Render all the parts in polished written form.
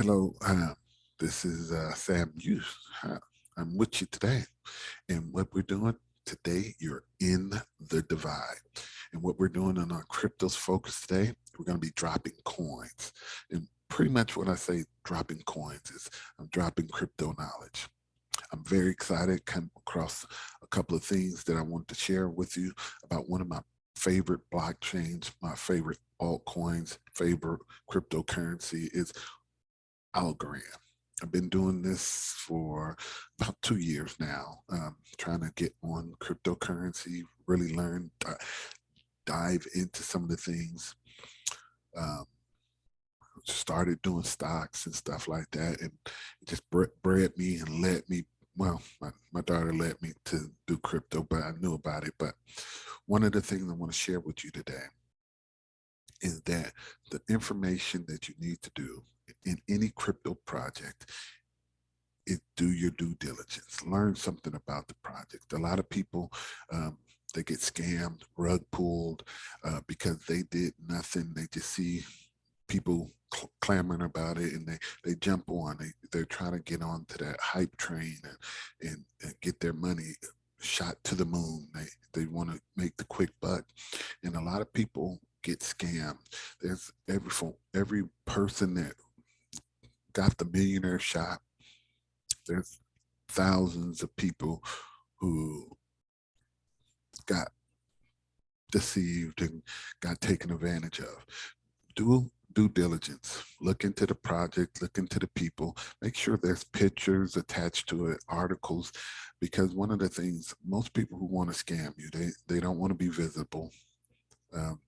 Hello, this is Sam Hughes. I'm with you today. And what we're doing today, you're in the divide. And what we're doing on our cryptos focus today, we're going to be dropping coins. And pretty much when I say dropping coins is I'm dropping crypto knowledge. I'm very excited, come across a couple of things that I want to share with you about one of my favorite blockchains, my favorite altcoins, favorite cryptocurrency is Algo. I've been doing this for about 2 years now, trying to get on cryptocurrency, really learn, dive into some of the things. Um, Started doing stocks and stuff like that, and it just bred me and led me. Well, my daughter led me to do crypto, but I knew about it. But one of the things I want to share with you today is that the information that you need to do in any crypto project is do your due diligence. Learn something about the project. A lot of people, they get scammed, rug pulled because they did nothing. They just see people clamoring about it and they jump on. They're trying to get on to that hype train and get their money shot to the moon. They want to make the quick buck, and a lot of people get scammed. There's every person that got the millionaire shot. There's thousands of people who got deceived and got taken advantage of. Do due diligence. Look into the project, look into the people, make sure there's pictures attached to it, articles, because one of the things, most people who want to scam you, they don't want to be visible.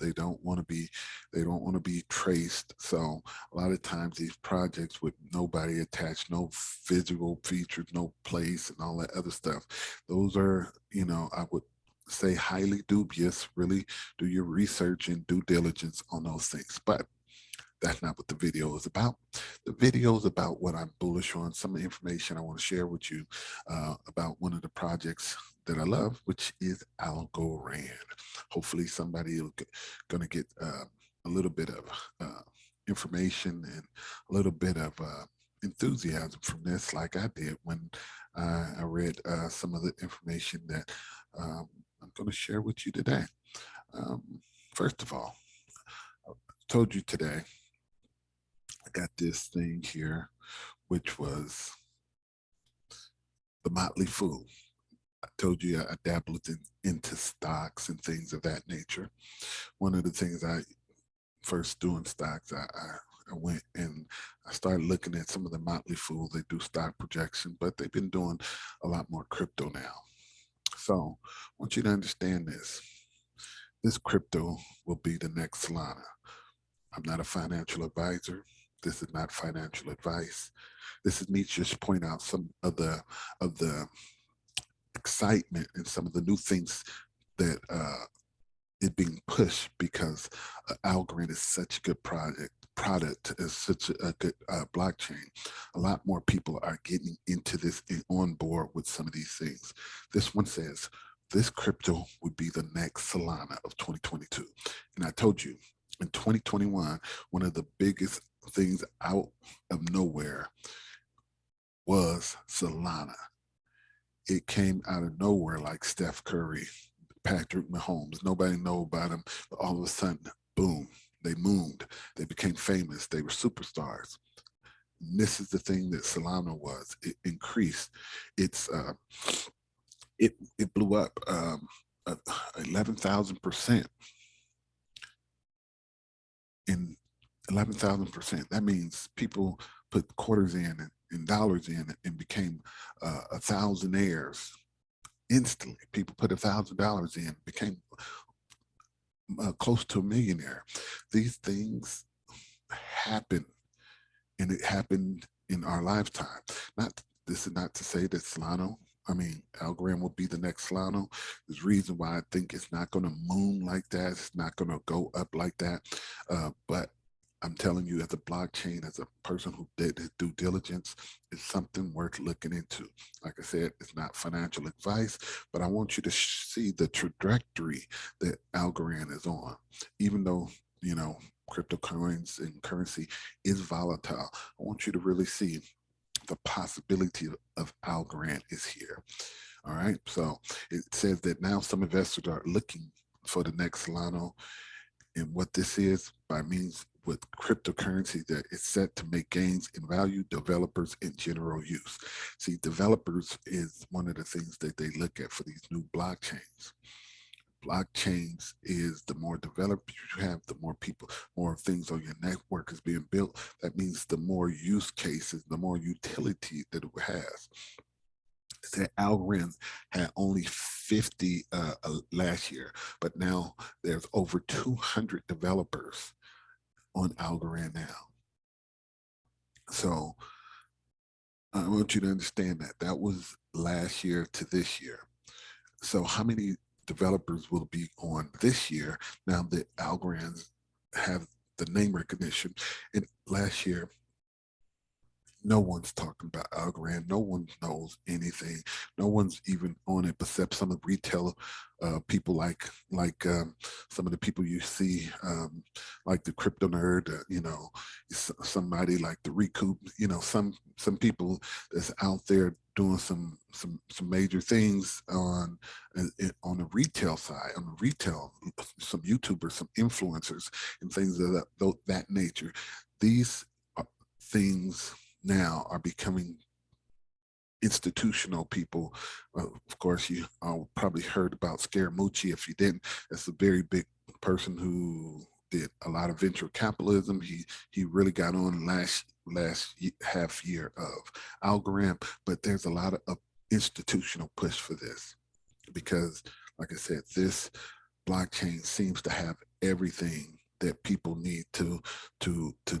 They don't want to be traced. So a lot of times these projects with nobody attached, no visual features, no place, and all that other stuff. Those are, I would say highly dubious. Really do your research and due diligence on those things. But that's not what the video is about. The video is about what I'm bullish on, some information I want to share with you about one of the projects that I love, which is Algo. Hopefully somebody is going to get a little bit of information and a little bit of enthusiasm from this, like I did when I read some of the information that I'm going to share with you today. Um, First of all, I told you today I got this thing here, which was the Motley Fool. I told you I dabbled into stocks and things of that nature. One of the things I first doing stocks, I went and I started looking at some of the Motley Fool. They do stock projection, but they've been doing a lot more crypto now. So I want you to understand this. This crypto will be the next Solana. I'm not a financial advisor. This is not financial advice. This is me just point out some of the excitement and some of the new things that is being pushed because Algorand is such a good product is such a good blockchain. A lot more people are getting into this and on board with some of these things. This one says this crypto would be the next Solana of 2022. And I told you in 2021, one of the biggest things out of nowhere was Solana. It came out of nowhere like Steph Curry, Patrick Mahomes. Nobody know about him, but all of a sudden, boom, they mooned. They became famous. They were superstars. And this is the thing that Solana was. It increased. It's it blew up 11,000% in 11,000%. That means people put quarters in and dollars in and became a thousandaires instantly. People put $1,000 in, became close to a millionaire. These things happen, and it happened in our lifetime. Not This is not to say that Algorand will be the next Solano. There's a reason why I think it's not going to moon like that. It's not going to go up like that. But I'm telling you, as a blockchain, as a person who did his due diligence, it's something worth looking into. Like I said, it's not financial advice, but I want you to see the trajectory that Algorand is on. Even though, cryptocurrencies and currency is volatile. I want you to really see the possibility of Algorand is here. All right. So it says that now some investors are looking for the next Solano. And what this is by means with cryptocurrency that is set to make gains in value, developers in general use. See, developers is one of the things that they look at for these new blockchains. Blockchains is the more developers you have, the more people, more things on your network is being built. That means the more use cases, the more utility that it has. That Algorand had only 50 last year, but now there's over 200 developers on Algorand now. So I want you to understand that that was last year to this year. So how many developers will be on this year now that Algorand have the name recognition? And last year, no one's talking about Algorand. No one knows anything. No one's even on it except some of the retail people like some of the people you see like the crypto nerd. Somebody like the Recoup. Some people that's out there doing some major things on the retail side, on the retail, some YouTubers, some influencers, and things of that nature. These things now are becoming institutional people. Of course, you probably heard about Scaramucci. If you didn't, that's a very big person who did a lot of venture capitalism. He really got on last half year of Algorand, but there's a lot of institutional push for this because, like I said, this blockchain seems to have everything that people need to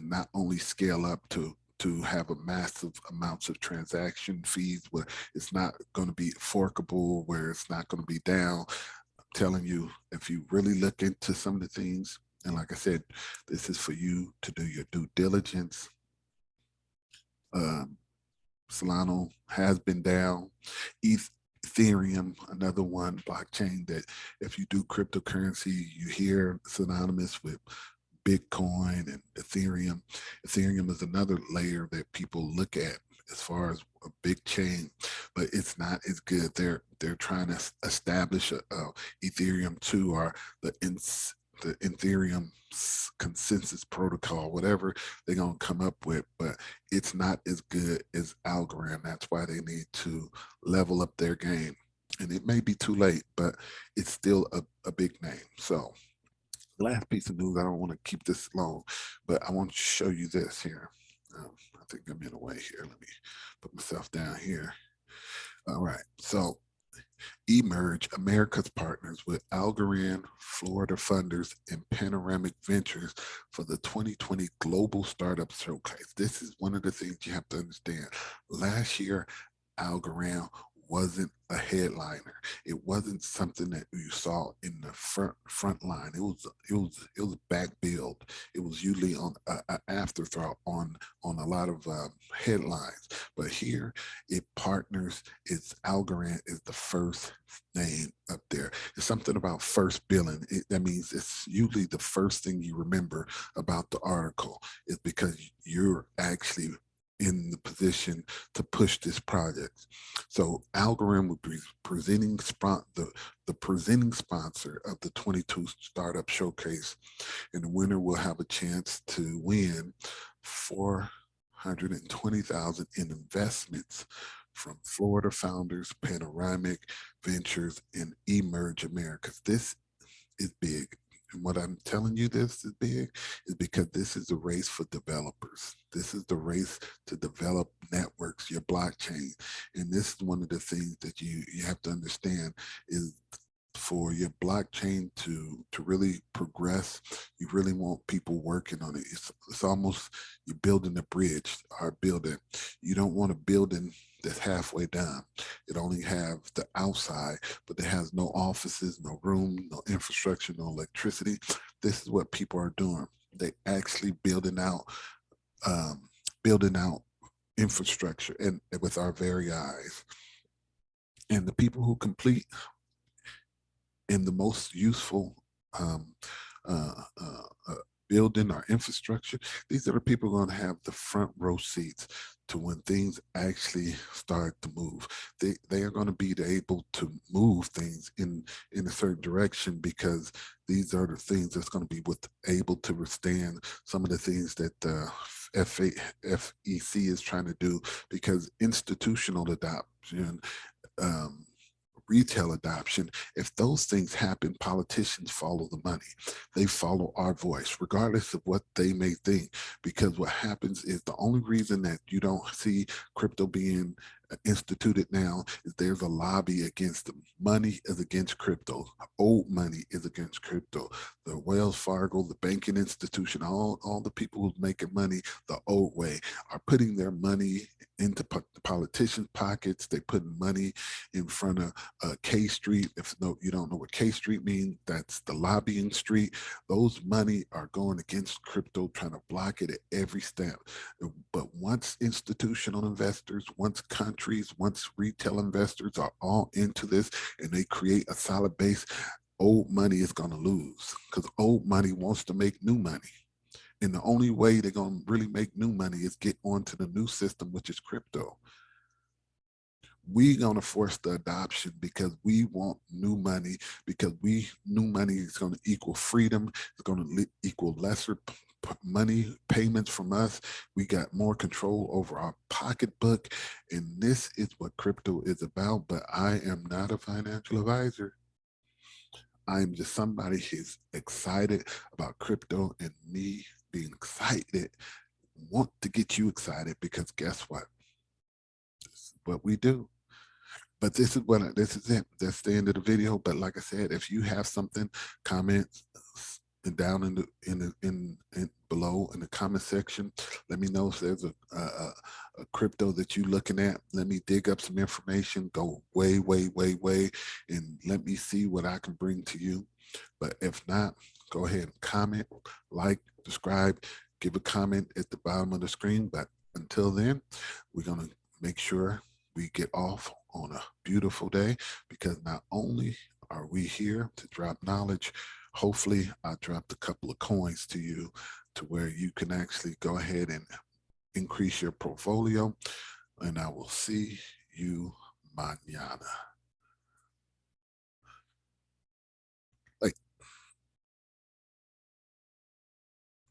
not only scale up to have a massive amounts of transaction fees where it's not going to be forkable, where it's not going to be down. I'm telling you, if you really look into some of the things, and like I said, this is for you to do your due diligence. Um, Solano has been down. Ethereum, another one blockchain that if you do cryptocurrency, you hear synonymous with Bitcoin and Ethereum. Ethereum is another layer that people look at as far as a big chain, but it's not as good. They're trying to establish a Ethereum 2 or the Ethereum consensus protocol, whatever they're going to come up with, but it's not as good as Algorand. That's why they need to level up their game. And it may be too late, but it's still a big name. So, last piece of news, I don't want to keep this long, but I want to show you this here. I think I'm in a way here. Let me put myself down here. All right. So Emerge, America's partners with Algorand, Florida Funders, and Panoramic Ventures for the 2020 Global Startup Showcase. This is one of the things you have to understand. Last year, Algorand wasn't a headliner. It wasn't something that you saw in the front line. It was back build. It was usually on an afterthought on a lot of headlines. But here it partners. It's Algorand is the first name up there. It's something about first billing. That means it's usually the first thing you remember about the article is because you're actually in the position to push this project. So Algorand will be presenting the presenting sponsor of the 22 Startup Showcase, and the winner will have a chance to win 420,000 in investments from Florida Founders, Panoramic Ventures, and Emerge Americas. This is big. And what I'm telling you this is big is because this is the race for developers. This is the race to develop networks, your blockchain. And this is one of the things that you have to understand is for your blockchain to really progress, you really want people working on it. It's almost you're building a bridge or building. You don't want a building that's halfway done. It only have the outside, but it has no offices, no room, no infrastructure, no electricity. This is what people are doing. They actually um, building out infrastructure and with our very eyes. And the people who complete in the most useful um, uh, uh, uh, building our infrastructure. These are the people going to have the front row seats to when things actually start to move. They are going to be able to move things in a certain direction, because these are the things that's going to be able to withstand some of the things that the FEC is trying to do, because institutional adoption, um, retail adoption, if those things happen, politicians follow the money. They follow our voice, regardless of what they may think. Because what happens is, the only reason that you don't see crypto being instituted now is there's a lobby against them. Money is against crypto. Old money is against crypto. The Wells Fargo, the banking institution, all the people who's making money the old way are putting their money into the politicians' pockets. They putting money in front of K Street. If no, you don't know what K Street means, that's the lobbying street. Those money are going against crypto, trying to block it at every step. But once institutional investors, once countries, once retail investors are all into this and they create a solid base, old money is going to lose, because old money wants to make new money. And the only way they're going to really make new money is get onto the new system, which is crypto. We're going to force the adoption because we want new money, because new money is going to equal freedom. It's going to equal lesser money payments from us. We got more control over our pocketbook. And this is what crypto is about. But I am not a financial advisor. I'm just somebody who's excited about crypto, and me being excited want to get you excited, because guess what? This is what we do. But this is it. That's the end of the video. But like I said, if you have something, comment and down in below in the comment section. Let me know if there's a crypto that you're looking at. Let me dig up some information. Go way, and let me see what I can bring to you. But if not, go ahead and comment, like, subscribe, give a comment at the bottom of the screen. But until then, we're gonna make sure we get off on a beautiful day, because not only are we here to drop knowledge, hopefully I dropped a couple of coins to you to where you can actually go ahead and increase your portfolio. And I will see you mañana.